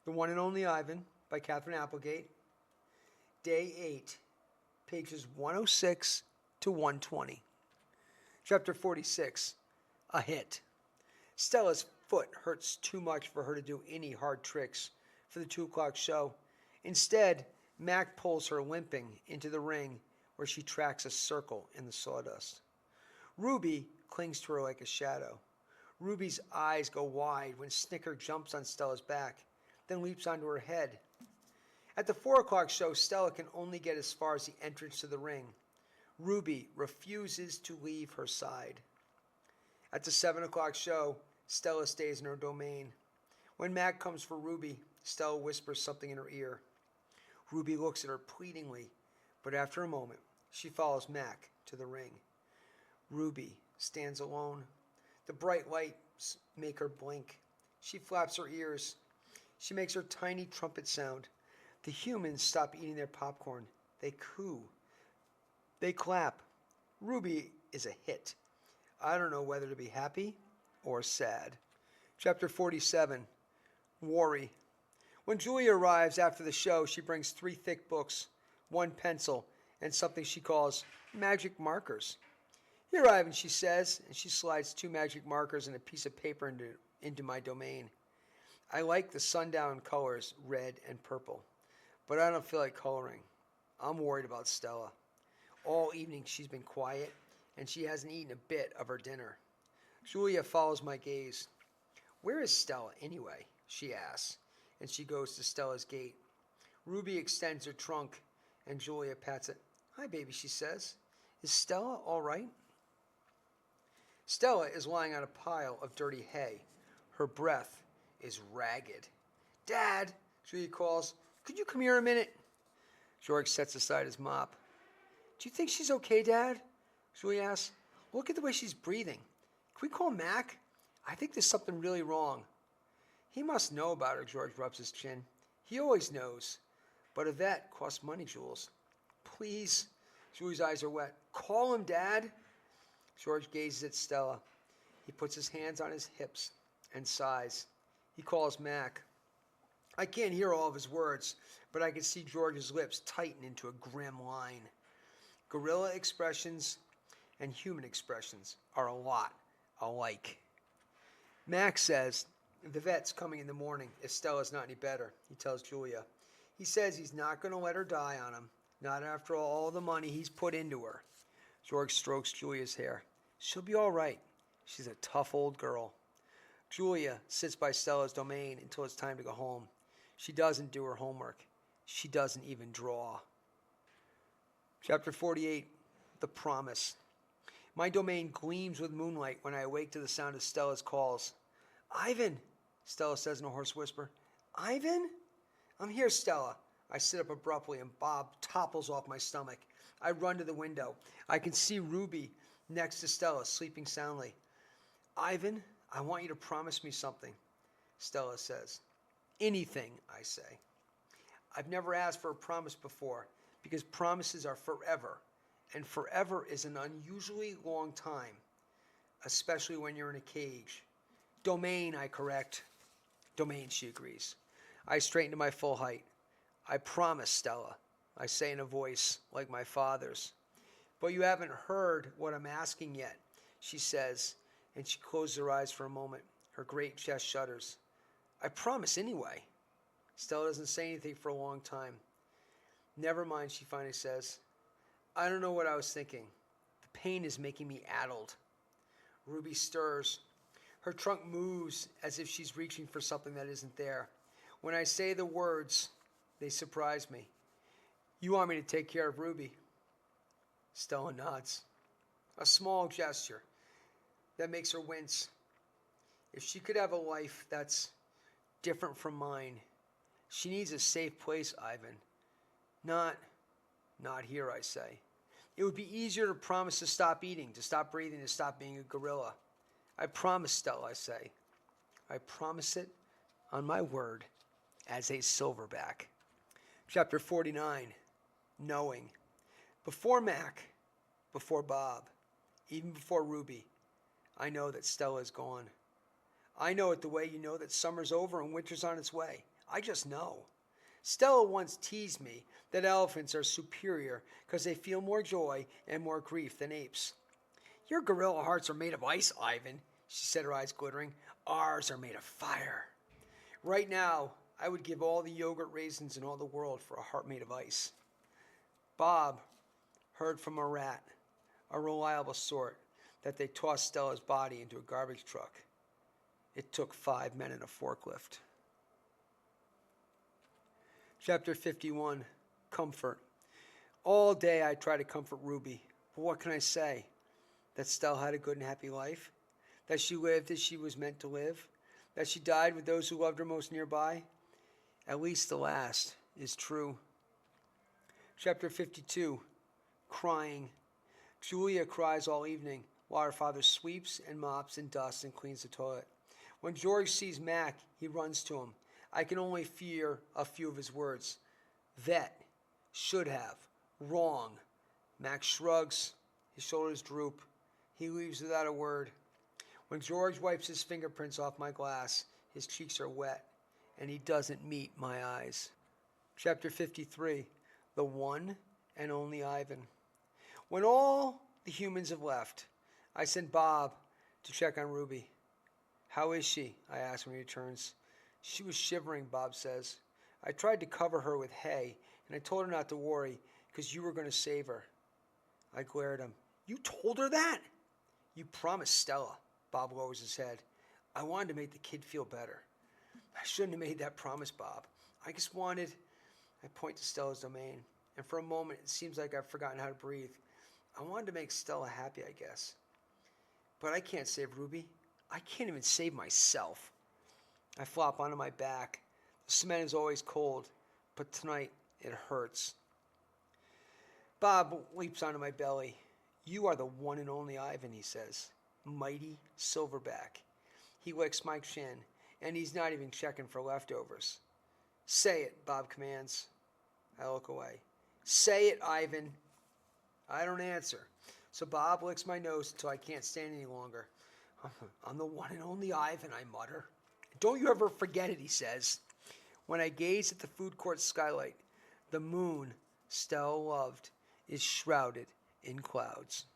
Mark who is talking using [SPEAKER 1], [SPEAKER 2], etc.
[SPEAKER 1] The One and Only Ivan by Catherine Applegate. Day 8, pages 106 to 120. Chapter 46, A Hit. Stella's foot hurts too much for her to do any hard tricks for the 2 o'clock show. Instead, Mac pulls her limping into the ring where she tracks a circle in the sawdust. Ruby clings to her like a shadow. Ruby's eyes go wide when Snicker jumps on Stella's back, then leaps onto her head. At the 4 o'clock show, Stella can only get as far as the entrance to the ring. Ruby refuses to leave her side. At the 7 o'clock show, Stella stays in her domain. When Mac comes for Ruby, Stella whispers something in her ear. Ruby looks at her pleadingly, but after a moment, she follows Mac to the ring. Ruby stands alone. The bright lights make her blink. She flaps her ears. She makes her tiny trumpet sound. The humans stop eating their popcorn. They coo. They clap. Ruby is a hit. I don't know whether to be happy or sad. Chapter 47, Worry. When Julia arrives after the show, she brings 3 thick books, 1 pencil, and something she calls magic markers. Here, Ivan, she says, and she slides 2 magic markers and a piece of paper into my domain. I like the sundown colors, red and purple, but I don't feel like coloring. I'm worried about Stella. All evening she's been quiet, and she hasn't eaten a bit of her dinner. Julia follows my gaze. Where is Stella, anyway? She asks, and she goes to Stella's gate. Ruby extends her trunk, and Julia pats it. Hi, baby, she says. Is Stella all right? Stella is lying on a pile of dirty hay. Her breath is ragged. Dad, Julia calls, could you come here a minute? George sets aside his mop. Do you think she's okay, Dad? Julia asks. Look at the way she's breathing. Can we call Mac? I think there's something really wrong. He must know about her, George rubs his chin. He always knows. But a vet costs money, Jules. Please. Julie's eyes are wet. Call him, Dad. George gazes at Stella. He puts his hands on his hips and sighs. He calls Mac. I can't hear all of his words, but I can see George's lips tighten into a grim line. Gorilla expressions and human expressions are a lot alike. Mac says, the vet's coming in the morning if Stella's not any better, he tells Julia. He says he's not going to let her die on him, not after all the money he's put into her. George strokes Julia's hair. She'll be all right. She's a tough old girl. Julia sits by Stella's domain until it's time to go home. She doesn't do her homework. She doesn't even draw. Chapter 48, The Promise. My domain gleams with moonlight when I awake to the sound of Stella's calls. Ivan, Stella says in a hoarse whisper. Ivan? I'm here, Stella. I sit up abruptly and Bob topples off my stomach. I run to the window. I can see Ruby next to Stella, sleeping soundly. Ivan, I want you to promise me something, Stella says. Anything, I say. I've never asked for a promise before because promises are forever, and forever is an unusually long time, especially when you're in a cage. Domain, I correct. Domain, she agrees. I straighten to my full height. I promise, Stella, I say in a voice like my father's. But you haven't heard what I'm asking yet, she says, and she closes her eyes for a moment. Her great chest shudders. I promise anyway. Stella doesn't say anything for a long time. Never mind, she finally says. I don't know what I was thinking. The pain is making me addled. Ruby stirs. Her trunk moves as if she's reaching for something that isn't there. When I say the words, they surprise me. You want me to take care of Ruby? Stella nods. A small gesture that makes her wince. If she could have a life that's different from mine, she needs a safe place, Ivan. Not here, I say. It would be easier to promise to stop eating, to stop breathing, to stop being a gorilla. I promise, Stella, I say. I promise it on my word as a silverback. Chapter 49, Knowing. Before Mac, before Bob, even before Ruby, I know that Stella is gone. I know it the way you know that summer's over and winter's on its way. I just know. Stella once teased me that elephants are superior because they feel more joy and more grief than apes. Your gorilla hearts are made of ice, Ivan, she said, her eyes glittering. Ours are made of fire. Right now, I would give all the yogurt raisins in all the world for a heart made of ice. Bob heard from a rat, a reliable sort, that they tossed Stella's body into a garbage truck. It took 5 men and a forklift. Chapter 51, Comfort. All day I try to comfort Ruby, but what can I say? That Stella had a good and happy life? That she lived as she was meant to live? That she died with those who loved her most nearby? At least the last is true. Chapter 52, Crying. Julia cries all evening while her father sweeps and mops and dusts and cleans the toilet. When George sees Mac, he runs to him. I can only fear a few of his words. Vet, should have, wrong. Mac shrugs, his shoulders droop. He leaves without a word. When George wipes his fingerprints off my glass, his cheeks are wet, and he doesn't meet my eyes. Chapter 53, The One and Only Ivan. When all the humans have left, I send Bob to check on Ruby. How is she? I ask when he returns. She was shivering, Bob says. I tried to cover her with hay, and I told her not to worry, because you were going to save her. I glare at him. You told her that? You promised Stella. Bob lowers his head. I wanted to make the kid feel better. I shouldn't have made that promise, Bob. I just wanted... I point to Stella's domain, and for a moment it seems like I've forgotten how to breathe. I wanted to make Stella happy, I guess. But I can't save Ruby. I can't even save myself. I flop onto my back. The cement is always cold, but tonight it hurts. Bob leaps onto my belly. You are the one and only Ivan, he says. Mighty Silverback. He licks my chin, and he's not even checking for leftovers. Say it, Bob commands. I look away. Say it, Ivan. I don't answer. So Bob licks my nose until I can't stand any longer. I'm the one and only Ivan, I mutter. Don't you ever forget it, he says. When I gaze at the food court skylight, the moon Stella loved is shrouded in clouds.